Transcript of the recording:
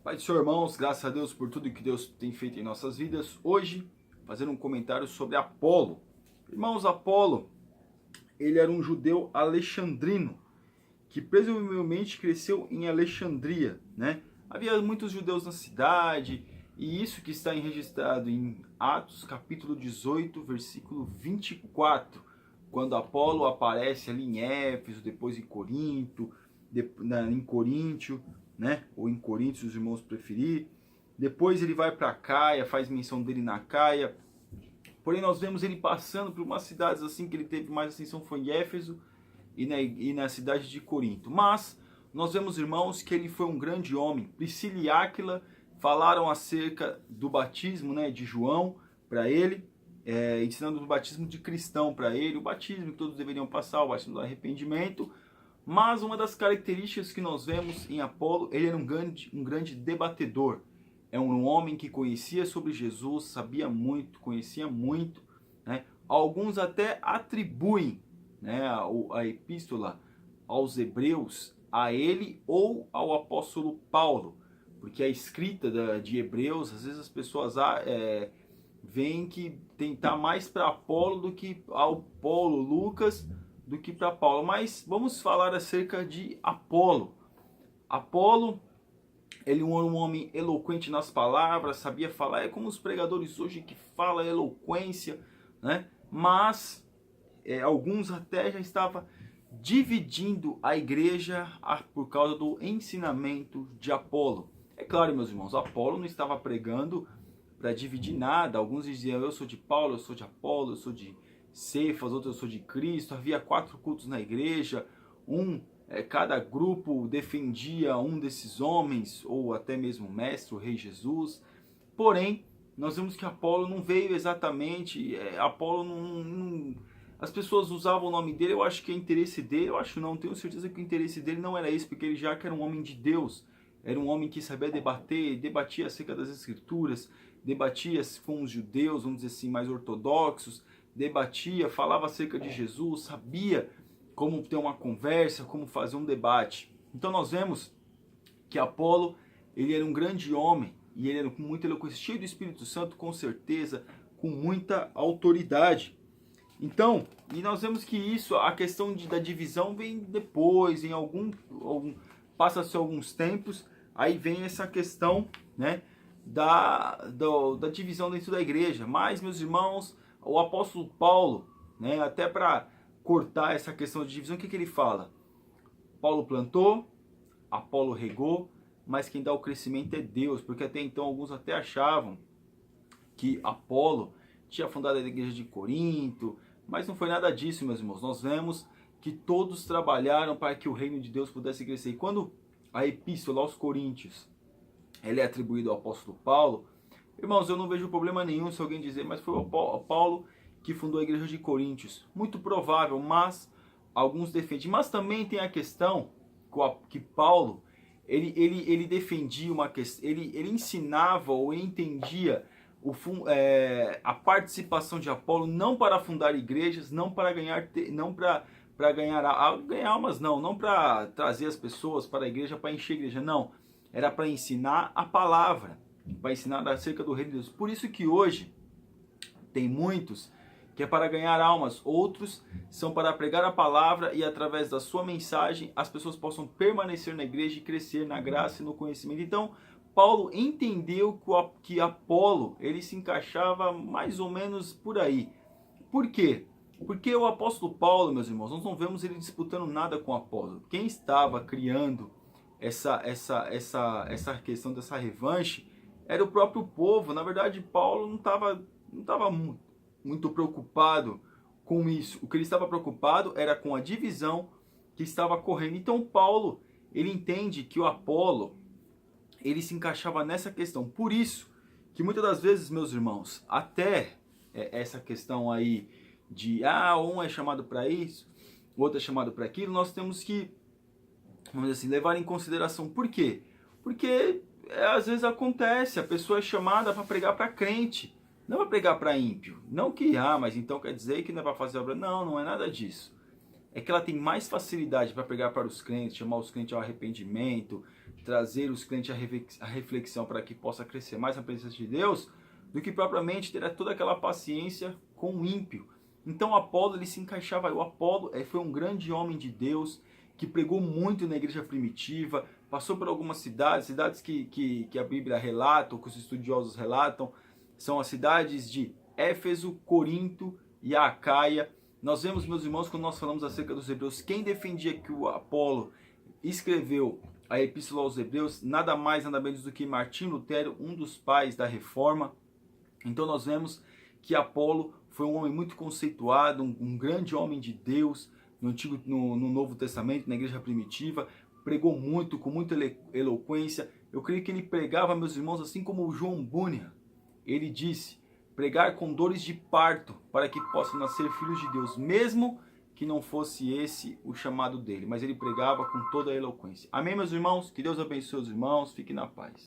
Pai do Senhor, irmãos, graças a Deus por tudo que Deus tem feito em nossas vidas. Hoje, fazendo um comentário sobre Apolo. Irmãos, Apolo, ele era um judeu alexandrino, que presumivelmente cresceu em Alexandria, né? Havia muitos judeus na cidade, e isso que está registrado em Atos capítulo 18, versículo 24, quando Apolo aparece ali em Éfeso, depois em Corinto, em Coríntio, né? Ou em Corinto, se os irmãos preferir. Depois ele vai para Caia, faz menção dele na Caia. Porém, nós vemos ele passando por umas cidades assim que ele teve mais ascensão foi em Éfeso e na cidade de Corinto. Mas nós vemos, irmãos, que ele foi um grande homem. Priscila e Áquila falaram acerca do batismo, né, de João para ele, ensinando o batismo de cristão para ele, o batismo que todos deveriam passar, o batismo do arrependimento. Mas uma das características que nós vemos em Apolo, ele era um grande debatedor. É um homem que conhecia sobre Jesus, sabia muito, conhecia muito, né? Alguns até atribuem, né, a epístola aos Hebreus a ele ou ao apóstolo Paulo, porque a escrita de Hebreus, às vezes as pessoas veem que está mais para Apolo do que ao Paulo, Lucas, do que para Paulo. Mas vamos falar acerca de Apolo. Apolo, ele era um homem eloquente nas palavras, sabia falar, é como os pregadores hoje que falam eloquência, né? Mas alguns até já estavam dividindo a igreja por causa do ensinamento de Apolo. É claro, meus irmãos, Apolo não estava pregando para dividir nada. Alguns diziam, eu sou de Paulo, eu sou de Apolo, eu sou de Cefas, outros eu sou de Cristo. Havia 4 cultos na igreja, cada grupo defendia um desses homens, ou até mesmo o mestre, o rei Jesus. Porém, nós vemos que Apolo não veio exatamente, Apolo as pessoas usavam o nome dele, eu acho que é interesse dele, eu acho não, tenho certeza que o interesse dele não era esse, porque ele já que era um homem de Deus, era um homem que sabia debater, debatia acerca das escrituras, debatia com os judeus, vamos dizer assim, mais ortodoxos, debatia, falava acerca de Jesus, sabia como ter uma conversa, como fazer um debate. Então nós vemos que Apolo, ele era um grande homem, e ele era com muita eloquência, cheio do Espírito Santo, com certeza, com muita autoridade. Então, e nós vemos que isso, a questão da divisão vem depois, passa-se alguns tempos, aí vem essa questão, né, da divisão dentro da igreja. Mas, meus irmãos, o apóstolo Paulo, né, até para cortar essa questão de divisão, o que ele fala? Paulo plantou, Apolo regou, mas quem dá o crescimento é Deus, porque até então alguns até achavam que Apolo tinha fundado a igreja de Corinto, mas não foi nada disso, meus irmãos. Nós vemos que todos trabalharam para que o reino de Deus pudesse crescer. E quando a epístola aos Coríntios ela é atribuída ao apóstolo Paulo, irmãos, eu não vejo problema nenhum se alguém dizer, mas foi o Paulo que fundou a igreja de Coríntios. Muito provável, mas alguns defendem. Mas também tem a questão que Paulo, ele defendia uma questão, ele ensinava ou entendia a participação de Apolo não para fundar igrejas, não para ganhar, ganhar almas, não para trazer as pessoas para a igreja, para encher a igreja, não. Era para ensinar a palavra, para ensinar acerca do reino de Deus. Por isso que hoje tem muitos que é para ganhar almas, outros são para pregar a palavra e através da sua mensagem as pessoas possam permanecer na igreja e crescer na graça e no conhecimento. Então, Paulo entendeu que Apolo ele se encaixava mais ou menos por aí. Por quê? Porque o apóstolo Paulo, meus irmãos, nós não vemos ele disputando nada com Apolo. Quem estava criando essa questão dessa revanche era o próprio povo. Na verdade, Paulo não estava muito preocupado com isso. O que ele estava preocupado era com a divisão que estava correndo. Então Paulo, ele entende que o Apolo, ele se encaixava nessa questão. Por isso que muitas das vezes, meus irmãos, até essa questão aí de um é chamado para isso, o outro é chamado para aquilo, nós temos que, vamos dizer assim, levar em consideração. Por quê? Porque às vezes acontece, a pessoa é chamada para pregar para crente, não é pregar para ímpio. Não que, mas então quer dizer que não é para fazer obra. Não, não é nada disso. é que ela tem mais facilidade para pregar para os crentes, chamar os crentes ao arrependimento, trazer os crentes à reflexão para que possa crescer mais na presença de Deus, do que propriamente ter toda aquela paciência com o ímpio. Então Apolo, ele se encaixava. O Apolo foi um grande homem de Deus, que pregou muito na igreja primitiva, passou por algumas cidades que a Bíblia relata, ou que os estudiosos relatam, são as cidades de Éfeso, Corinto e Acaia. Nós vemos, meus irmãos, quando nós falamos acerca dos hebreus, quem defendia que o Apolo escreveu a Epístola aos Hebreus, nada mais, nada menos do que Martinho Lutero, um dos pais da Reforma. Então nós vemos que Apolo foi um homem muito conceituado, um grande homem de Deus no Novo Testamento, na igreja primitiva, pregou muito, com muita eloquência. Eu creio que ele pregava, meus irmãos, assim como o João Bunyan. Ele disse: pregar com dores de parto, para que possam nascer filhos de Deus, mesmo que não fosse esse o chamado dele, mas ele pregava com toda a eloquência. Amém, meus irmãos? Que Deus abençoe os irmãos, fiquem na paz.